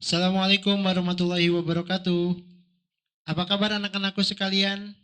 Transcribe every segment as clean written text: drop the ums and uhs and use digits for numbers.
Assalamualaikum warahmatullahi wabarakatuh. Apa kabar anak-anakku sekalian?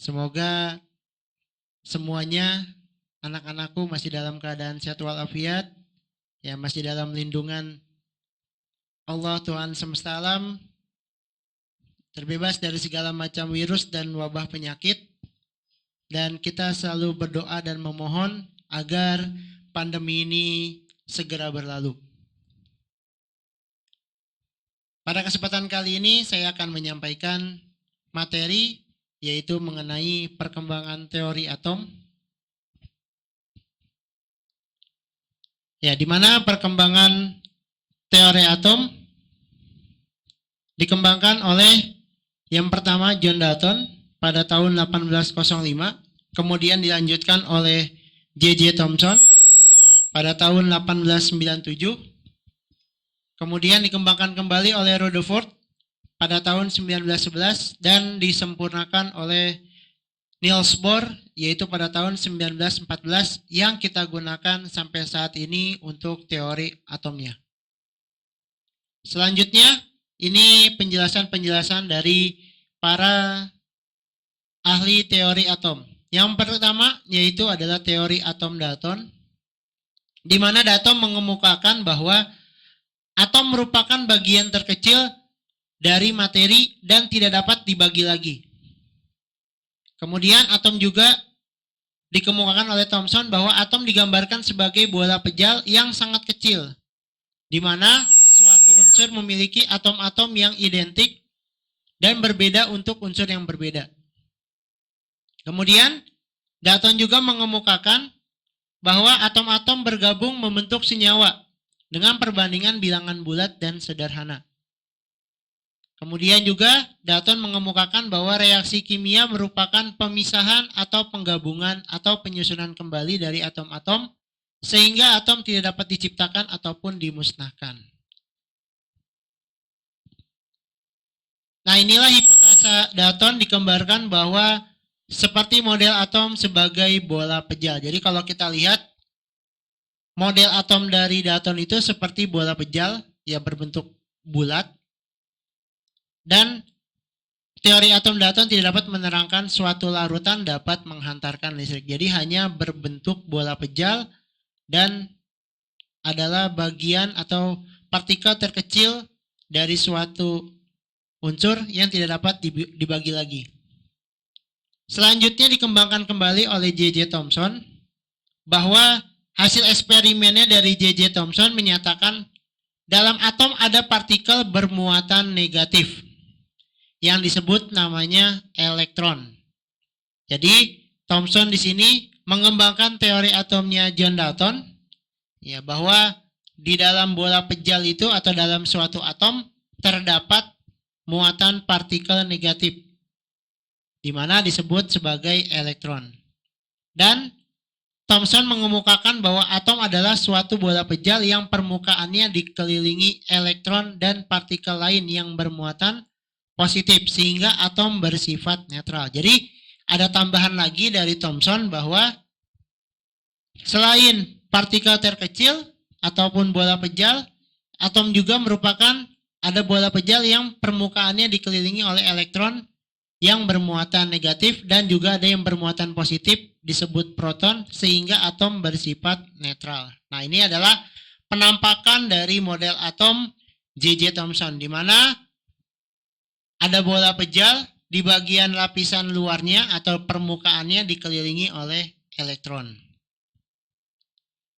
Semoga semuanya anak-anakku masih dalam keadaan sehat walafiat, ya masih dalam lindungan Allah Tuhan semesta alam, terbebas dari segala macam virus dan wabah penyakit. Dan kita selalu berdoa dan memohon agar pandemi ini segera berlalu. Pada kesempatan kali ini saya akan menyampaikan materi yaitu mengenai perkembangan teori atom. Ya, di mana perkembangan teori atom dikembangkan oleh yang pertama John Dalton pada tahun 1805, kemudian dilanjutkan oleh J.J. Thomson pada tahun 1897. Kemudian dikembangkan kembali oleh Rutherford pada tahun 1911 dan disempurnakan oleh Niels Bohr yaitu pada tahun 1914 yang kita gunakan sampai saat ini untuk teori atomnya. Selanjutnya ini penjelasan-penjelasan dari para ahli teori atom. Yang pertama yaitu adalah teori atom Dalton, di mana Dalton mengemukakan bahwa atom merupakan bagian terkecil dari materi dan tidak dapat dibagi lagi. Kemudian atom juga dikemukakan oleh Thomson bahwa atom digambarkan sebagai bola pejal yang sangat kecil, di mana suatu unsur memiliki atom-atom yang identik dan berbeda untuk unsur yang berbeda. Kemudian Dalton juga mengemukakan bahwa atom-atom bergabung membentuk senyawa dengan perbandingan bilangan bulat dan sederhana. Kemudian juga Dalton mengemukakan bahwa reaksi kimia merupakan pemisahan atau penggabungan atau penyusunan kembali dari atom-atom sehingga atom tidak dapat diciptakan ataupun dimusnahkan. Nah, inilah hipotesa Dalton digambarkan bahwa seperti model atom sebagai bola pejal. Jadi kalau kita lihat model atom dari Dalton itu seperti bola pejal yang berbentuk bulat, dan teori atom Dalton tidak dapat menerangkan suatu larutan dapat menghantarkan listrik. Jadi hanya berbentuk bola pejal dan adalah bagian atau partikel terkecil dari suatu unsur yang tidak dapat dibagi lagi. Selanjutnya dikembangkan kembali oleh J.J. Thomson bahwa hasil eksperimennya dari J.J. Thomson menyatakan dalam atom ada partikel bermuatan negatif yang disebut namanya elektron. Jadi Thomson di sini mengembangkan teori atomnya John Dalton, ya, bahwa di dalam bola pejal itu atau dalam suatu atom terdapat muatan partikel negatif, di mana disebut sebagai elektron. Dan Thomson mengemukakan bahwa atom adalah suatu bola pejal yang permukaannya dikelilingi elektron dan partikel lain yang bermuatan positif sehingga atom bersifat netral. Jadi ada tambahan lagi dari Thomson bahwa selain partikel terkecil ataupun bola pejal, atom juga merupakan ada bola pejal yang permukaannya dikelilingi oleh elektron yang bermuatan negatif dan juga ada yang bermuatan positif disebut proton sehingga atom bersifat netral. Nah, ini adalah penampakan dari model atom J.J. Thomson di mana ada bola pejal di bagian lapisan luarnya atau permukaannya dikelilingi oleh elektron.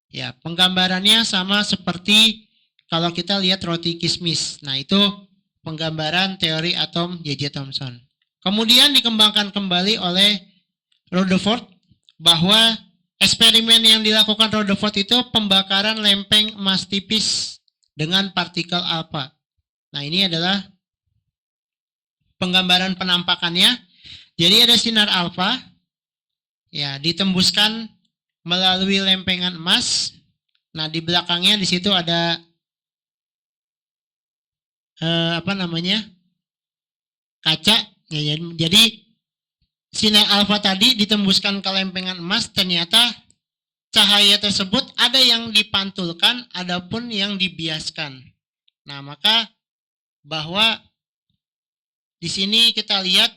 Ya, penggambarannya sama seperti kalau kita lihat roti kismis. Nah, itu penggambaran teori atom J.J. Thomson. Kemudian dikembangkan kembali oleh Rutherford bahwa eksperimen yang dilakukan Rutherford itu pembakaran lempeng emas tipis dengan partikel alfa. Nah, ini adalah penggambaran penampakannya. Jadi ada sinar alfa, ya, ditembuskan melalui lempengan emas. Nah, di belakangnya di situ ada kaca. Ya, jadi sinar alfa tadi ditembuskan ke lempengan emas, ternyata cahaya tersebut ada yang dipantulkan, ada pun yang dibiaskan. Nah, maka bahwa di sini kita lihat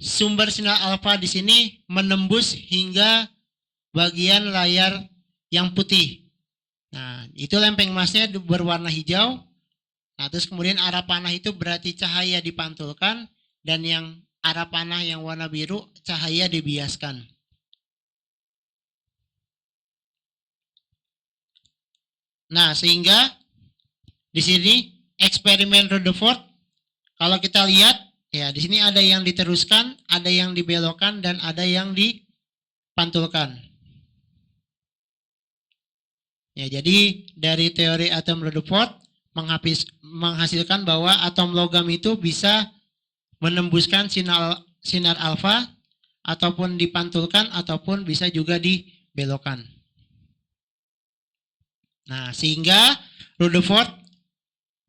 sumber sinar alfa di sini menembus hingga bagian layar yang putih. Nah, itu lempeng emasnya berwarna hijau. Nah, terus kemudian arah panah itu berarti cahaya dipantulkan, dan yang arah panah yang warna biru cahaya dibiaskan. Nah, sehingga di sini eksperimen Rutherford, kalau kita lihat ya di sini ada yang diteruskan, ada yang dibelokkan, dan ada yang dipantulkan. Ya, jadi dari teori atom Rutherford menghasilkan bahwa atom logam itu bisa menembuskan sinar alfa, ataupun dipantulkan, ataupun bisa juga dibelokkan. Nah, sehingga Rutherford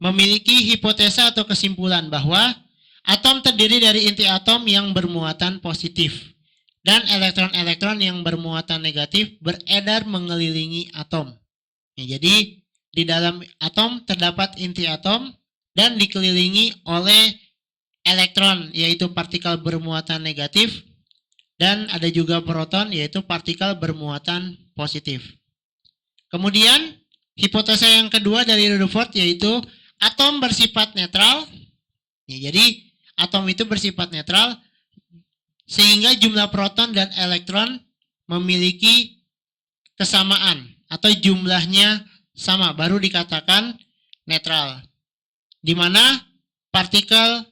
memiliki hipotesa atau kesimpulan bahwa atom terdiri dari inti atom yang bermuatan positif dan elektron-elektron yang bermuatan negatif beredar mengelilingi atom. Ya, jadi di dalam atom terdapat inti atom dan dikelilingi oleh elektron, yaitu partikel bermuatan negatif, dan ada juga proton, yaitu partikel bermuatan positif. Kemudian hipotesa yang kedua dari Rutherford yaitu atom bersifat netral. Ya, jadi atom itu bersifat netral sehingga jumlah proton dan elektron memiliki kesamaan atau jumlahnya sama, baru dikatakan netral. Di mana partikel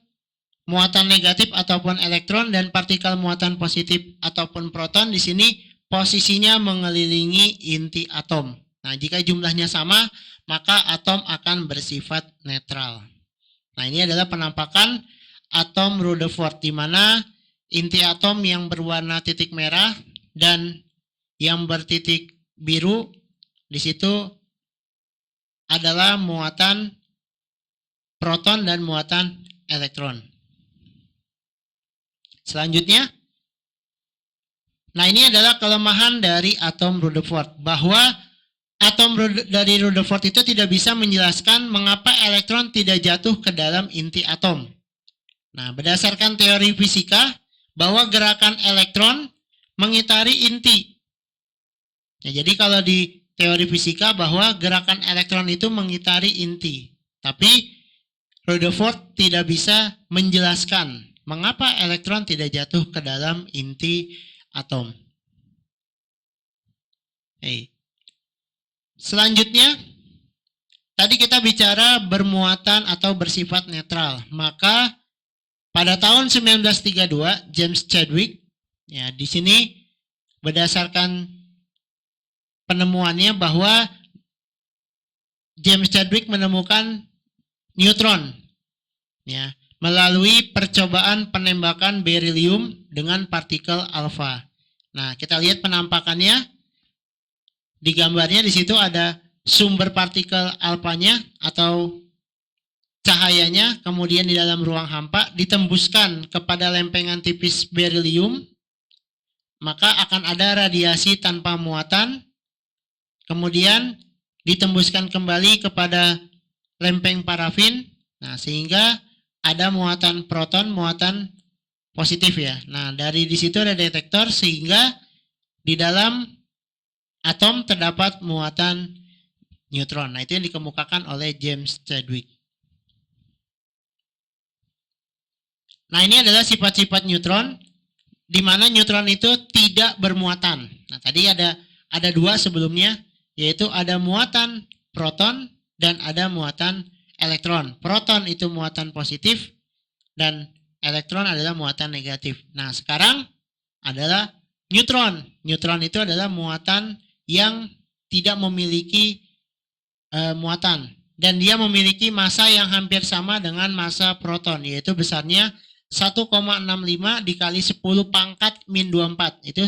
muatan negatif ataupun elektron dan partikel muatan positif ataupun proton di sini posisinya mengelilingi inti atom. Nah, jika jumlahnya sama, maka atom akan bersifat netral. Nah, ini adalah penampakan atom Rutherford, di mana inti atom yang berwarna titik merah dan yang bertitik biru di situ adalah muatan proton dan muatan elektron. Selanjutnya, nah ini adalah kelemahan dari atom Rutherford, bahwa atom dari Rutherford itu tidak bisa menjelaskan mengapa elektron tidak jatuh ke dalam inti atom. Nah, berdasarkan teori fisika, bahwa gerakan elektron mengitari inti. Ya, jadi kalau di teori fisika bahwa gerakan elektron itu mengitari inti. Tapi Rutherford tidak bisa menjelaskan mengapa elektron tidak jatuh ke dalam inti atom. Selanjutnya, tadi kita bicara bermuatan atau bersifat netral. Maka pada tahun 1932, James Chadwick, ya di sini berdasarkan penemuannya bahwa James Chadwick menemukan neutron, ya, melalui percobaan penembakan berilium dengan partikel alfa. Nah, kita lihat penampakannya. Di gambarnya di situ ada sumber partikel alfanya atau cahayanya, kemudian di dalam ruang hampa ditembuskan kepada lempengan tipis berilium, maka akan ada radiasi tanpa muatan, kemudian ditembuskan kembali kepada lempeng parafin, nah sehingga ada muatan proton, muatan positif ya. Nah, dari di situ ada detektor sehingga di dalam atom terdapat muatan neutron. Nah, itu yang dikemukakan oleh James Chadwick. Nah, ini adalah sifat-sifat neutron, di mana neutron itu tidak bermuatan. Nah, tadi ada dua sebelumnya, yaitu ada muatan proton dan ada muatan elektron. Proton itu muatan positif dan elektron adalah muatan negatif. Nah, sekarang adalah neutron. Neutron itu adalah muatan yang tidak memiliki muatan. Dan dia memiliki massa yang hampir sama dengan massa proton, yaitu besarnya 1,65 dikali 10 pangkat min 24. Itu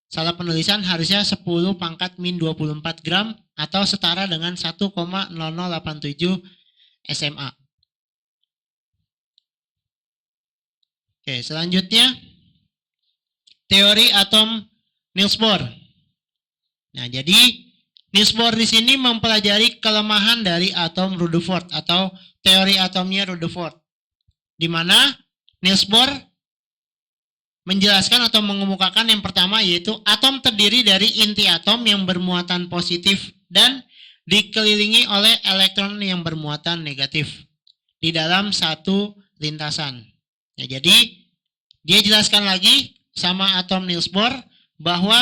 salah penulisan, harusnya 10 pangkat min 24 gram atau setara dengan 1,0087 SMA. Oke, selanjutnya teori atom Niels Bohr. Nah, jadi Niels Bohr di sini mempelajari kelemahan dari atom Rutherford atau teori atomnya Rutherford, di mana Niels Bohr menjelaskan atau mengemukakan yang pertama yaitu atom terdiri dari inti atom yang bermuatan positif dan dikelilingi oleh elektron yang bermuatan negatif di dalam satu lintasan. Ya, jadi dia jelaskan lagi sama atom Niels Bohr bahwa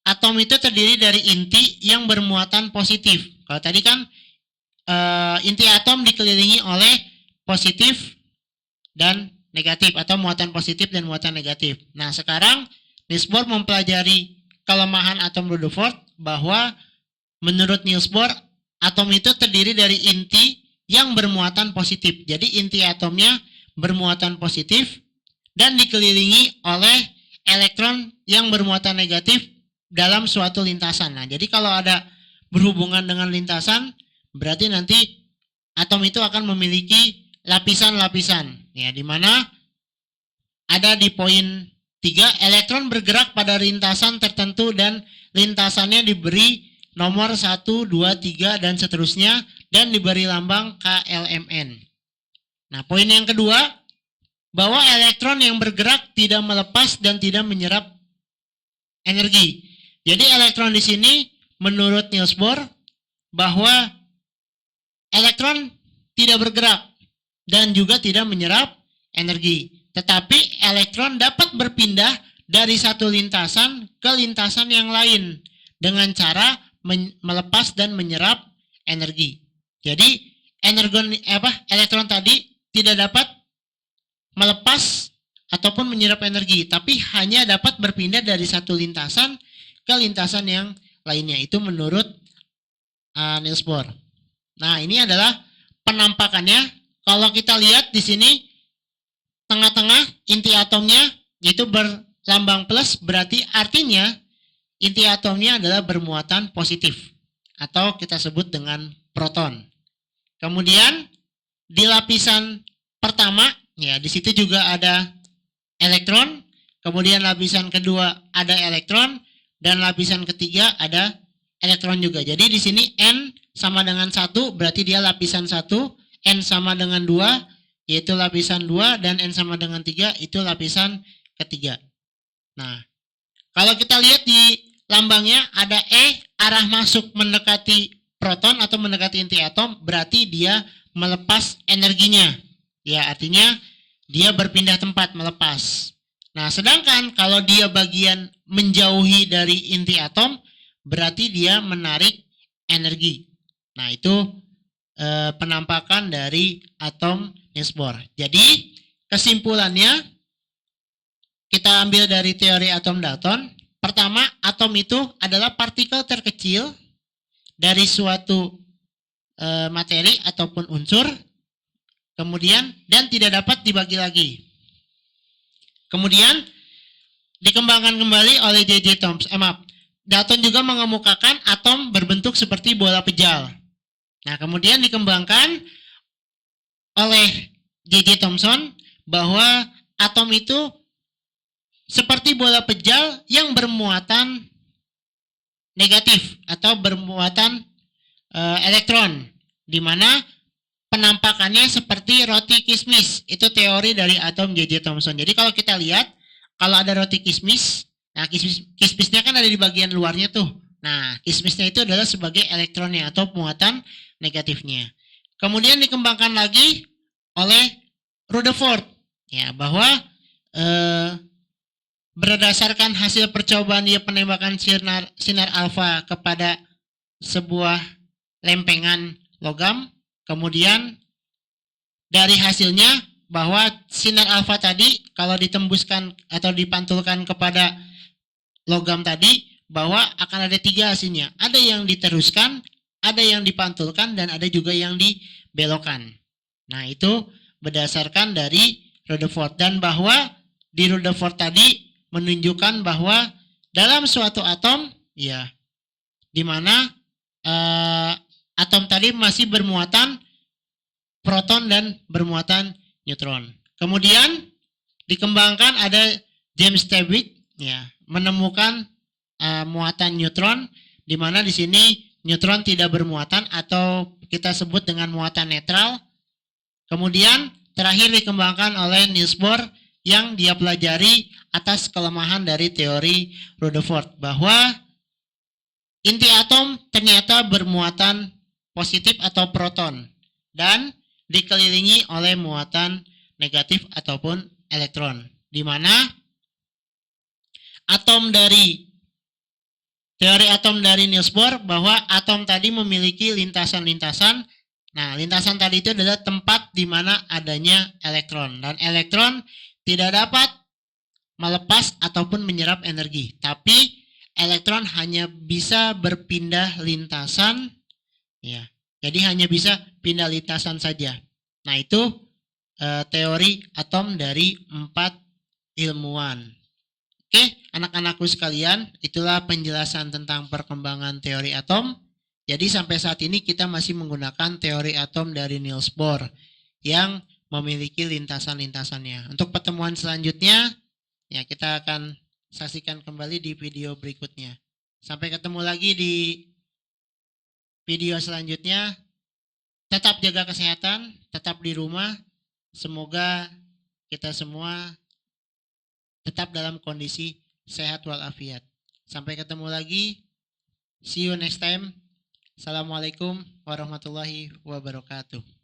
atom itu terdiri dari inti yang bermuatan positif. Kalau tadi kan inti atom dikelilingi oleh positif dan negatif atau muatan positif dan muatan negatif. Nah, sekarang Niels Bohr mempelajari kelemahan atom Rutherford bahwa menurut Niels Bohr atom itu terdiri dari inti yang bermuatan positif. Jadi inti atomnya bermuatan positif dan dikelilingi oleh elektron yang bermuatan negatif dalam suatu lintasan. Nah, jadi kalau ada berhubungan dengan lintasan, berarti nanti atom itu akan memiliki lapisan-lapisan. Ya, di mana ada di poin 3, elektron bergerak pada lintasan tertentu dan lintasannya diberi nomor 1, 2, 3, dan seterusnya, dan diberi lambang KLMN. Nah, poin yang kedua, bahwa elektron yang bergerak tidak melepas dan tidak menyerap energi. Jadi elektron di sini menurut Niels Bohr bahwa elektron tidak bergerak dan juga tidak menyerap energi. Tetapi elektron dapat berpindah dari satu lintasan ke lintasan yang lain dengan cara melepas dan menyerap energi. Jadi elektron tadi tidak dapat melepas ataupun menyerap energi, tapi hanya dapat berpindah dari satu lintasan ke lintasan yang lainnya. Itu menurut Niels Bohr. Nah, ini adalah penampakannya. Kalau kita lihat di sini tengah-tengah inti atomnya yaitu berlambang plus, berarti artinya inti atomnya adalah bermuatan positif atau kita sebut dengan proton. Kemudian di lapisan pertama, ya di situ juga ada elektron. Kemudian lapisan kedua ada elektron dan lapisan ketiga ada elektron juga. Jadi di sini N sama dengan 1 berarti dia lapisan 1, N sama dengan 2 yaitu lapisan 2, dan N sama dengan 3 itu lapisan ketiga. Nah, kalau kita lihat di lambangnya ada E arah masuk mendekati proton atau mendekati inti atom, berarti dia melepas energinya. Ya, artinya dia berpindah tempat, melepas. Nah, sedangkan kalau dia bagian menjauhi dari inti atom, berarti dia menarik energi. Nah, itu penampakan dari atom Niels Bohr. Jadi, kesimpulannya kita ambil dari teori atom Dalton. Pertama, atom itu adalah partikel terkecil dari suatu materi ataupun unsur. Kemudian, dan tidak dapat dibagi lagi. Kemudian, dikembangkan kembali oleh J.J. Thomson. Dalton juga mengemukakan atom berbentuk seperti bola pejal. Nah, kemudian dikembangkan oleh J.J. Thomson bahwa atom itu seperti bola pejal yang bermuatan negatif atau bermuatan elektron, di mana penampakannya seperti roti kismis. Itu teori dari atom J.J. Thomson. Jadi kalau kita lihat, kalau ada roti kismis, nah kismisnya kan ada di bagian luarnya tuh. Nah, kismisnya itu adalah sebagai elektronnya atau muatan negatifnya. Kemudian dikembangkan lagi oleh Rutherford, ya, bahwa berdasarkan hasil percobaan dia penembakan sinar alfa kepada sebuah lempengan logam, kemudian dari hasilnya bahwa sinar alfa tadi kalau ditembuskan atau dipantulkan kepada logam tadi, bahwa akan ada 3 hasilnya. Ada yang diteruskan, ada yang dipantulkan, dan ada juga yang dibelokkan. Nah, itu berdasarkan dari Rutherford, dan bahwa di Rutherford tadi menunjukkan bahwa dalam suatu atom, ya, di mana atom tadi masih bermuatan proton dan bermuatan neutron. Kemudian dikembangkan ada James Tebbutt, ya, menemukan muatan neutron, di mana di sini neutron tidak bermuatan atau kita sebut dengan muatan netral. Kemudian terakhir dikembangkan oleh Niels Bohr yang dia pelajari atas kelemahan dari teori Rutherford bahwa inti atom ternyata bermuatan positif atau proton dan dikelilingi oleh muatan negatif ataupun elektron, di mana atom dari teori atom dari Niels Bohr bahwa atom tadi memiliki lintasan-lintasan. Nah, lintasan tadi itu adalah tempat di mana adanya elektron, dan elektron tidak dapat melepas ataupun menyerap energi, tapi elektron hanya bisa berpindah lintasan, ya. Jadi hanya bisa pindah lintasan saja. Nah, itu teori atom dari 4 ilmuwan. Oke, anak-anakku sekalian, itulah penjelasan tentang perkembangan teori atom. Jadi sampai saat ini kita masih menggunakan teori atom dari Niels Bohr yang memiliki lintasan-lintasannya. Untuk pertemuan selanjutnya, ya kita akan saksikan kembali di video berikutnya. Sampai ketemu lagi di video selanjutnya. Tetap jaga kesehatan, tetap di rumah. Semoga kita semua tetap dalam kondisi sehat walafiat. Sampai ketemu lagi. See you next time. Assalamualaikum warahmatullahi wabarakatuh.